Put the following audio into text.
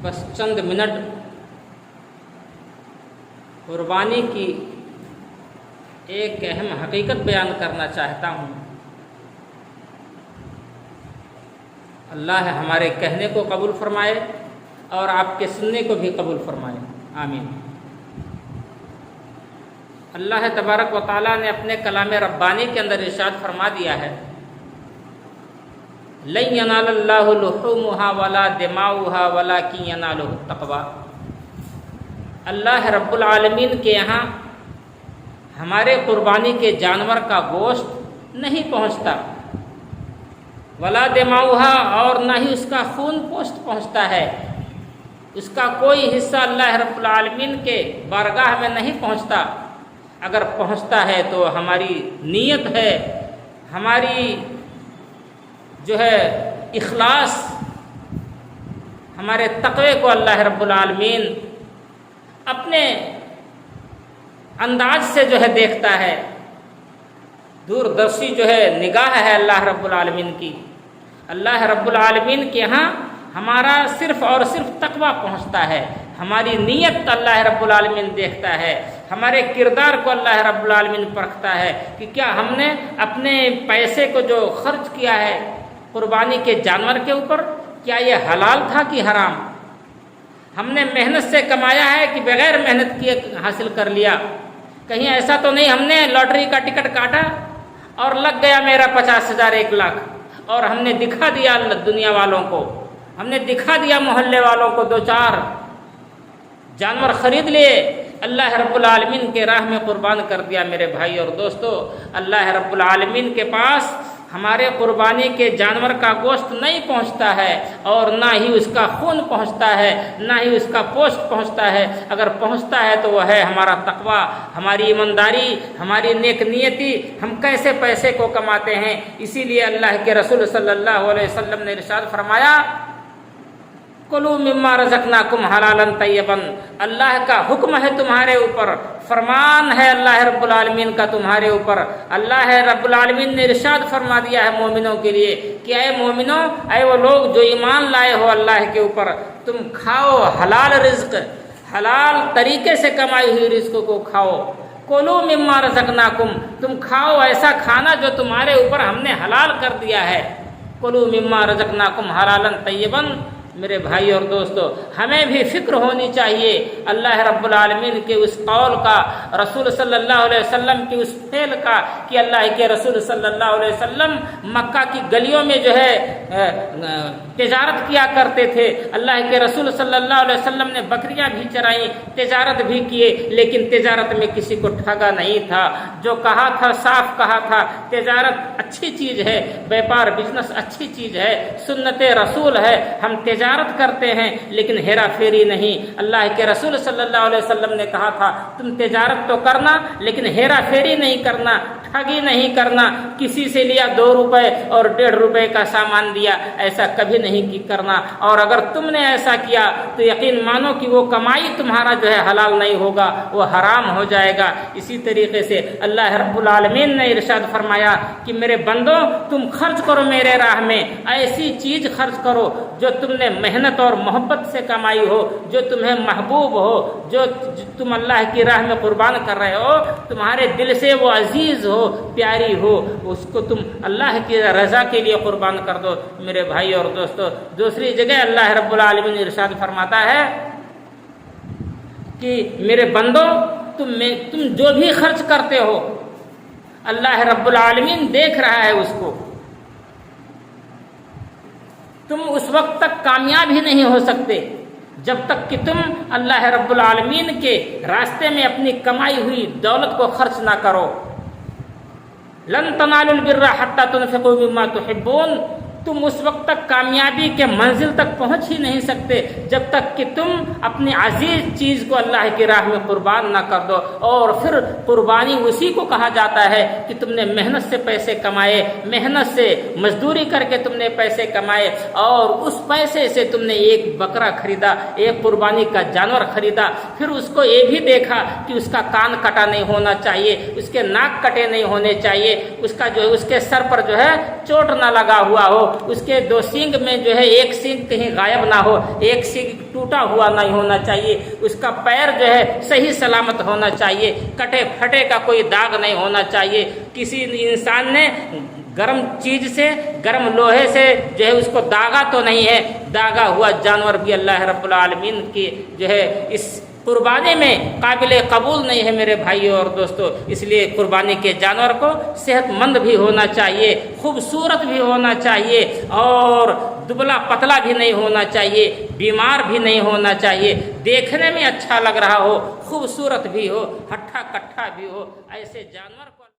بس چند منٹ قربانی کی ایک اہم حقیقت بیان کرنا چاہتا ہوں۔ اللہ ہمارے کہنے کو قبول فرمائے اور آپ کے سننے کو بھی قبول فرمائے، آمین۔ اللہ تبارک و تعالیٰ نے اپنے کلام ربانی کے اندر ارشاد فرما دیا ہے، لن ینال اللہ لحومها ولا دماؤها ولکن ینالہ التقوی۔ اللہ رب العالمین کے یہاں ہمارے قربانی کے جانور کا گوشت نہیں پہنچتا، ولا دماؤها، اور نہ ہی اس کا خون پوشت پہنچتا ہے، اس کا کوئی حصہ اللہ رب العالمین کے بارگاہ میں نہیں پہنچتا۔ اگر پہنچتا ہے تو ہماری نیت ہے، ہماری جو ہے اخلاص، ہمارے تقوی کو اللہ رب العالمین اپنے انداز سے جو ہے دیکھتا ہے، دوردرشی جو ہے نگاہ ہے اللہ رب العالمین کی۔ اللہ رب العالمین کے ہاں ہمارا صرف اور صرف تقوی پہنچتا ہے، ہماری نیت اللہ رب العالمین دیکھتا ہے، ہمارے کردار کو اللہ رب العالمین پرکھتا ہے کہ کیا ہم نے اپنے پیسے کو جو خرچ کیا ہے قربانی کے جانور کے اوپر، کیا یہ حلال تھا کہ حرام؟ ہم نے محنت سے کمایا ہے کہ بغیر محنت کیے حاصل کر لیا؟ کہیں ایسا تو نہیں ہم نے لاٹری کا ٹکٹ کاٹا اور لگ گیا میرا 50,000 1 لاکھ، اور ہم نے دکھا دیا دنیا والوں کو، ہم نے دکھا دیا محلے والوں کو، 2-4 جانور خرید لیے، اللہ رب العالمین کے راہ میں قربان کر دیا۔ میرے بھائی اور دوستو، اللہ رب العالمین کے پاس ہمارے قربانی کے جانور کا گوشت نہیں پہنچتا ہے، اور نہ ہی اس کا خون پہنچتا ہے، نہ ہی اس کا پوشت پہنچتا ہے۔ اگر پہنچتا ہے تو وہ ہے ہمارا تقوی، ہماری ایمانداری، ہماری نیک نیتی، ہم کیسے پیسے کو کماتے ہیں۔ اسی لیے اللہ کے رسول صلی اللہ علیہ وسلم نے ارشاد فرمایا، کلوا مما رزقناکم حلالا طیبا۔ اللہ کا حکم ہے تمہارے اوپر، فرمان ہے اللہ رب العالمین کا تمہارے اوپر۔ اللہ رب العالمین نے ارشاد فرما دیا ہے مومنوں کے لیے کہ اے مومنوں، اے وہ لوگ جو ایمان لائے ہو اللہ کے اوپر، تم کھاؤ حلال رزق، حلال طریقے سے کمائی ہوئی رزق کو کھاؤ۔ کلوا مما رزقناکم، تم کھاؤ ایسا کھانا جو تمہارے اوپر ہم نے حلال کر دیا ہے۔ کلوا مما رزقناکم حلالا طیبا۔ میرے بھائی اور دوستو، ہمیں بھی فکر ہونی چاہیے اللہ رب العالمین کے اس قول کا، رسول صلی اللہ علیہ وسلم کی اس فعل کا، کہ اللہ کے رسول صلی اللہ علیہ وسلم مکہ کی گلیوں میں جو ہے تجارت کیا کرتے تھے۔ اللہ کے رسول صلی اللہ علیہ وسلم نے بکریاں بھی چرائیں، تجارت بھی کیے، لیکن تجارت میں کسی کو ٹھگا نہیں تھا۔ جو کہا تھا صاف کہا تھا، تجارت اچھی چیز ہے، بیپار بزنس اچھی چیز ہے، سنت رسول ہے، ہم تجارت کرتے ہیں لیکن ہیرا پھیری نہیں۔ اللہ کے رسول صلی اللہ علیہ وسلم نے کہا تھا تم تجارت تو کرنا لیکن ہیرا پھیری نہیں کرنا، ٹھگی نہیں کرنا، کسی سے لیا 2 روپے اور 1.5 روپے کا سامان دیا، ایسا کبھی نہیں کرنا۔ اور اگر تم نے ایسا کیا تو یقین مانو کہ وہ کمائی تمہارا جو ہے حلال نہیں ہوگا، وہ حرام ہو جائے گا۔ اسی طریقے سے اللہ رب العالمین نے ارشاد فرمایا کہ میرے بندوں، تم خرچ کرو میرے راہ میں، ایسی چیز خرچ کرو جو تم نے محنت اور محبت سے کمائی ہو، جو تمہیں محبوب ہو، جو تم اللہ کی راہ میں قربان کر رہے ہو، تمہارے دل سے وہ عزیز ہو، پیاری ہو، اس کو تم اللہ کی رضا کے لیے قربان کر دو۔ میرے بھائی اور دوستو، دوسری جگہ اللہ رب العالمین ارشاد فرماتا ہے کہ میرے بندوں، تم جو بھی خرچ کرتے ہو اللہ رب العالمین دیکھ رہا ہے اس کو۔ تم اس وقت تک کامیاب ہی نہیں ہو سکتے جب تک کہ تم اللہ رب العالمین کے راستے میں اپنی کمائی ہوئی دولت کو خرچ نہ کرو۔ لن تنالوا البر حتى تنفقوا مما تحبون۔ تم اس وقت تک کامیابی کے منزل تک پہنچ ہی نہیں سکتے جب تک کہ تم اپنی عزیز چیز کو اللہ کی راہ میں قربان نہ کر دو۔ اور پھر قربانی اسی کو کہا جاتا ہے کہ تم نے محنت سے پیسے کمائے، محنت سے مزدوری کر کے تم نے پیسے کمائے، اور اس پیسے سے تم نے ایک بکرا خریدا، ایک قربانی کا جانور خریدا، پھر اس کو یہ بھی دیکھا کہ اس کا کان کٹا نہیں ہونا چاہیے، اس کے ناک کٹے نہیں ہونے چاہیے، اس کا جو ہے اس کے سر پر جو ہے چوٹ نہ لگا ہوا ہو، اس کے 2 سینگ میں جو ہے ایک سینگ کہیں غائب نہ ہو، ایک سینگ ٹوٹا ہوا نہیں ہونا چاہیے، اس کا پیر جو ہے صحیح سلامت ہونا چاہیے، کٹے پھٹے کا کوئی داغ نہیں ہونا چاہیے، کسی انسان نے گرم چیز سے، گرم لوہے سے جو ہے اس کو داغا تو نہیں ہے۔ داغا ہوا جانور بھی اللہ رب العالمین کی جو ہے اس قربانی میں قابل قبول نہیں ہے میرے بھائیوں اور دوستو۔ اس لیے قربانی کے جانور کو صحت مند بھی ہونا چاہیے، خوبصورت بھی ہونا چاہیے، اور دبلا پتلا بھی نہیں ہونا چاہیے، بیمار بھی نہیں ہونا چاہیے، دیکھنے میں اچھا لگ رہا ہو، خوبصورت بھی ہو، ہٹھا کٹھا بھی ہو، ایسے جانور کو